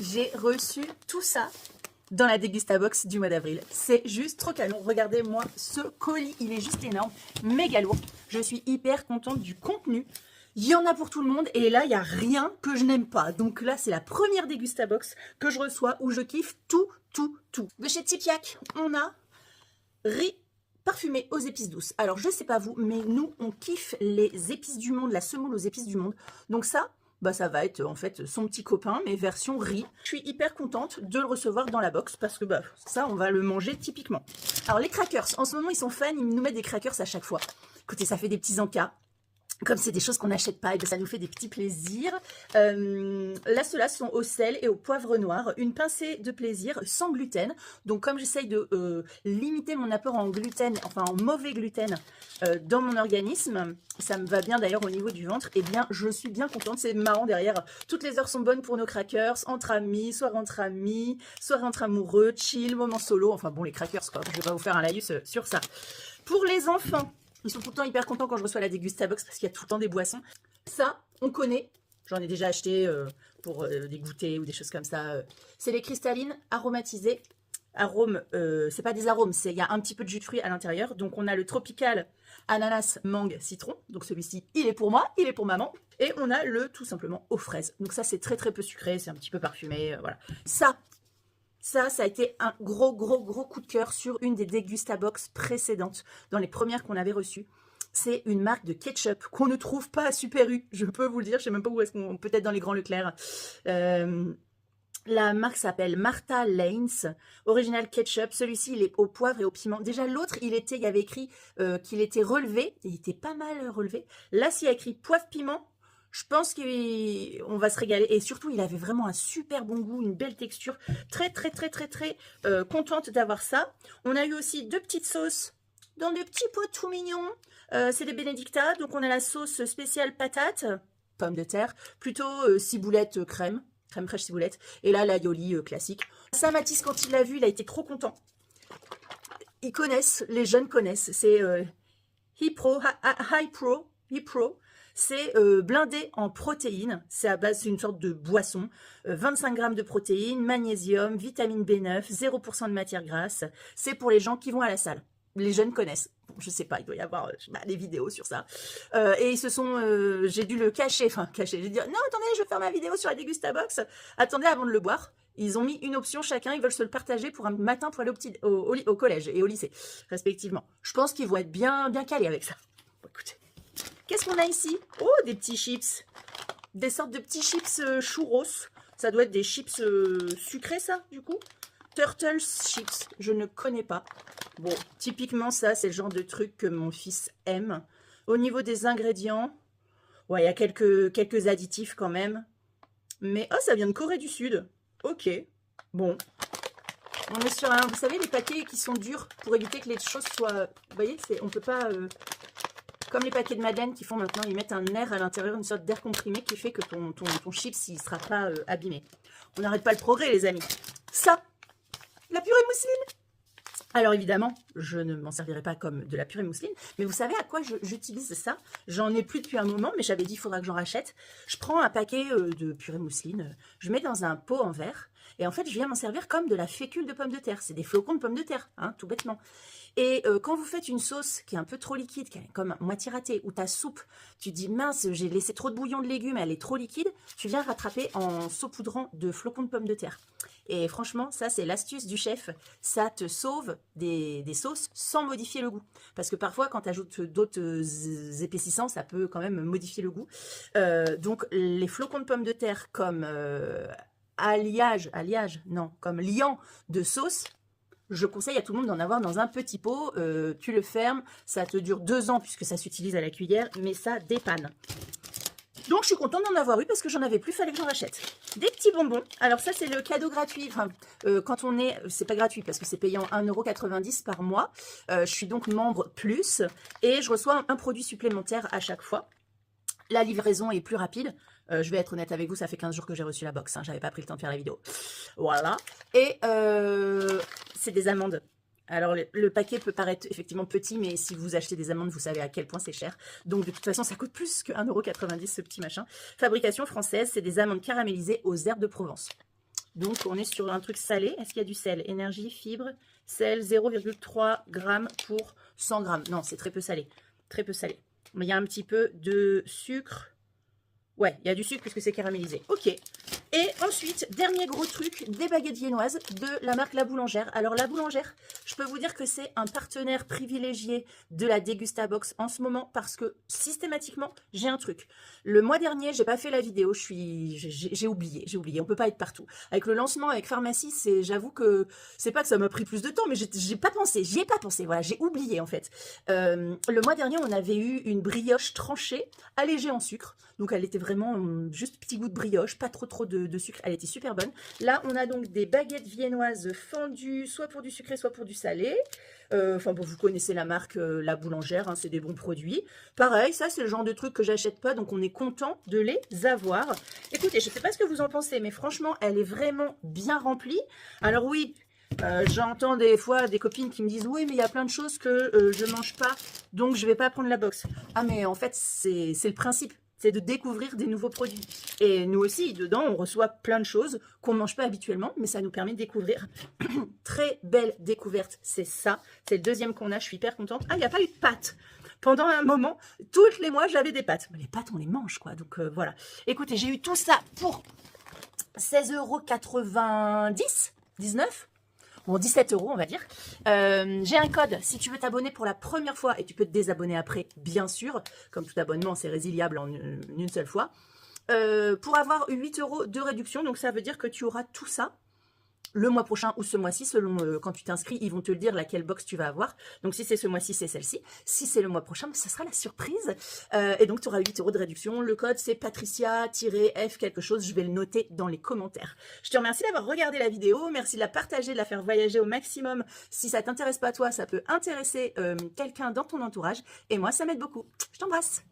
j'ai reçu tout ça dans la Dégustabox du mois d'avril. C'est juste trop canon. Regardez-moi ce colis, il est juste énorme, méga lourd. Je suis hyper contente du contenu. Il y en a pour tout le monde et là, il n'y a rien que je n'aime pas. Donc là, c'est la première Dégustabox que je reçois où je kiffe tout. De chez Tipiak, on a riz parfumé aux épices douces. Alors, je sais pas vous, mais nous, on kiffe les épices du monde, la semoule aux épices du monde. Donc ça, bah ça va être en fait son petit copain, mais version riz. Je suis hyper contente de le recevoir dans la box parce que bah ça, on va le manger typiquement. Alors, les crackers, en ce moment, ils sont fans, ils nous mettent des crackers à chaque fois. Écoutez, ça fait des petits encas. Comme c'est des choses qu'on n'achète pas, et bien ça nous fait des petits plaisirs. Là, ceux-là sont au sel et au poivre noir. Une pincée de plaisir sans gluten. Donc, comme j'essaye de limiter mon apport en gluten, enfin en mauvais gluten dans mon organisme, ça me va bien d'ailleurs au niveau du ventre, et bien je suis bien contente. C'est marrant derrière. Toutes les heures sont bonnes pour nos crackers, entre amis, soit entre amoureux, chill, moment solo. Enfin bon, les crackers quoi. Je vais pas vous faire un laïus sur ça. Pour les enfants, ils sont tout le temps hyper contents quand je reçois la Dégustabox parce qu'il y a tout le temps des boissons. Ça, on connaît. J'en ai déjà acheté pour des goûters ou des choses comme ça. C'est les cristallines aromatisées. Arômes, c'est pas des arômes, il y a un petit peu de jus de fruits à l'intérieur. Donc, on a le tropical ananas, mangue, citron. Donc, celui-ci, il est pour moi, il est pour maman. Et on a le tout simplement aux fraises. Donc, ça, c'est très peu sucré, c'est un petit peu parfumé. Voilà. Ça a été un gros coup de cœur sur une des Dégustabox précédentes, dans les premières qu'on avait reçues. C'est une marque de ketchup qu'on ne trouve pas à Super U, je peux vous le dire, je sais même pas où est-ce qu'on... Peut-être dans les Grands Leclerc. La marque s'appelle Martha Lanes, original ketchup. Celui-ci, il est au poivre et au piment. Déjà, l'autre, il y avait écrit qu'il était relevé. Il était pas mal relevé. Là, s'il y a écrit poivre-piment, je pense qu'on va se régaler. Et surtout, il avait vraiment un super bon goût, une belle texture. Très contente d'avoir ça. On a eu aussi deux petites sauces dans des petits pots tout mignons. C'est des Benedicta. Donc, on a la sauce spéciale patate, pommes de terre, plutôt ciboulette crème fraîche ciboulette. Et là, l'aioli classique. Ça, Mathis, quand il l'a vu, il a été trop content. Ils connaissent, les jeunes connaissent. C'est High Pro. C'est blindé en protéines, c'est à base d'une sorte de boisson, 25 grammes de protéines, magnésium, vitamine B9, 0% de matière grasse. C'est pour les gens qui vont à la salle. Les jeunes connaissent. Je sais pas, il doit y avoir des vidéos sur ça. Et ils se sont... j'ai dû le cacher, j'ai dit, non, attendez, je vais faire ma vidéo sur la Dégustabox. Attendez avant de le boire. Ils ont mis une option chacun, ils veulent se le partager pour un matin pour aller au collège et au lycée, respectivement. Je pense qu'ils vont être bien calés avec ça. Bon, écoutez. Qu'est-ce qu'on a ici? Oh, des petits chips. Des sortes de petits chips churros. Ça doit être des chips sucrés, ça, du coup. Turtle chips, je ne connais pas. Bon, typiquement, ça, c'est le genre de truc que mon fils aime. Au niveau des ingrédients, ouais, il y a quelques additifs quand même. Mais, oh, ça vient de Corée du Sud. Ok, bon. On est sur un, vous savez, les paquets qui sont durs pour éviter que les choses soient... Vous voyez, on peut pas... Comme les paquets de Madeleine qui font maintenant, ils mettent un air à l'intérieur, une sorte d'air comprimé qui fait que ton chips, il ne sera pas abîmé. On n'arrête pas le progrès, les amis. Ça, la purée mousseline. Alors évidemment, je ne m'en servirai pas comme de la purée mousseline, mais vous savez à quoi j'utilise ça? J'en ai plus depuis un moment, mais j'avais dit il faudra que j'en rachète. Je prends un paquet de purée mousseline, je mets dans un pot en verre, et en fait, je viens m'en servir comme de la fécule de pommes de terre. C'est des flocons de pommes de terre, hein, tout bêtement. Et quand vous faites une sauce qui est un peu trop liquide, qui est comme moitié ratée, ou ta soupe, tu dis mince, j'ai laissé trop de bouillon de légumes, elle est trop liquide, tu viens rattraper en saupoudrant de flocons de pommes de terre. Et franchement, ça c'est l'astuce du chef, ça te sauve des sauces sans modifier le goût. Parce que parfois, quand tu ajoutes d'autres épaississants, ça peut quand même modifier le goût. Donc les flocons de pommes de terre comme comme liant de sauce, je conseille à tout le monde d'en avoir dans un petit pot. Tu le fermes, ça te dure 2 ans puisque ça s'utilise à la cuillère, mais ça dépanne. Donc, je suis contente d'en avoir eu parce que j'en avais plus, fallait que j'en rachète. Des petits bonbons. Alors, ça, c'est le cadeau gratuit. Enfin, quand on est... C'est pas gratuit parce que c'est payant 1,90 € par mois. Je suis donc membre plus et je reçois un produit supplémentaire à chaque fois. La livraison est plus rapide. Je vais être honnête avec vous, ça fait 15 jours que j'ai reçu la box. Hein, j'avais pas pris le temps de faire la vidéo. Voilà. Et c'est des amandes. Alors, le paquet peut paraître effectivement petit, mais si vous achetez des amandes, vous savez à quel point c'est cher. Donc, de toute façon, ça coûte plus que 1,90 € ce petit machin. Fabrication française, c'est des amandes caramélisées aux herbes de Provence. Donc, on est sur un truc salé. Est-ce qu'il y a du sel? Énergie, fibre, sel, 0,3 g pour 100 g. Non, c'est très peu salé. Très peu salé. Mais il y a un petit peu de sucre. Ouais, il y a du sucre puisque c'est caramélisé. Ok. Et ensuite, dernier gros truc, des baguettes viennoises de la marque La Boulangère. Alors, La Boulangère, je peux vous dire que c'est un partenaire privilégié de la Degustabox en ce moment parce que systématiquement, j'ai un truc. Le mois dernier, j'ai pas fait la vidéo, j'ai oublié. On peut pas être partout. Avec le lancement avec Pharmacie, j'avoue que c'est pas que ça m'a pris plus de temps, mais j'ai pas pensé, j'y ai pas pensé. Voilà, j'ai oublié en fait. Le mois dernier, on avait eu une brioche tranchée, allégée en sucre. Donc, elle était vraiment juste petit goût de brioche, pas trop de sucre. Elle était super bonne. Là, on a donc des baguettes viennoises fendues, soit pour du sucré, soit pour du salé. Enfin, bon, vous connaissez la marque La Boulangère, hein, c'est des bons produits. Pareil, ça, c'est le genre de truc que j'achète pas, donc on est content de les avoir. Écoutez, je sais pas ce que vous en pensez, mais franchement, elle est vraiment bien remplie. Alors oui, j'entends des fois des copines qui me disent « Oui, mais il y a plein de choses que je mange pas, donc je vais pas prendre la box. » Ah, mais en fait, c'est le principe. C'est de découvrir des nouveaux produits. Et nous aussi, dedans, on reçoit plein de choses qu'on ne mange pas habituellement, mais ça nous permet de découvrir. Très belle découverte, c'est ça. C'est le deuxième qu'on a, je suis hyper contente. Ah, il n'y a pas eu de pâtes. Pendant un moment, tous les mois, j'avais des pâtes. Mais les pâtes, on les mange, quoi. Donc, voilà. Écoutez, j'ai eu tout ça pour 16,90 €, 19 €. Bon, 17 €, on va dire. J'ai un code si tu veux t'abonner pour la première fois et tu peux te désabonner après, bien sûr. Comme tout abonnement, c'est résiliable en une seule fois. Pour avoir 8 € de réduction, donc ça veut dire que tu auras tout ça le mois prochain ou ce mois-ci, selon quand tu t'inscris, ils vont te le dire laquelle box tu vas avoir. Donc si c'est ce mois-ci, c'est celle-ci. Si c'est le mois prochain, ça sera la surprise. Et donc tu auras 8 € de réduction. Le code c'est Patricia-F quelque chose. Je vais le noter dans les commentaires. Je te remercie d'avoir regardé la vidéo. Merci de la partager, de la faire voyager au maximum. Si ça t'intéresse pas toi, ça peut intéresser quelqu'un dans ton entourage. Et moi, ça m'aide beaucoup. Je t'embrasse.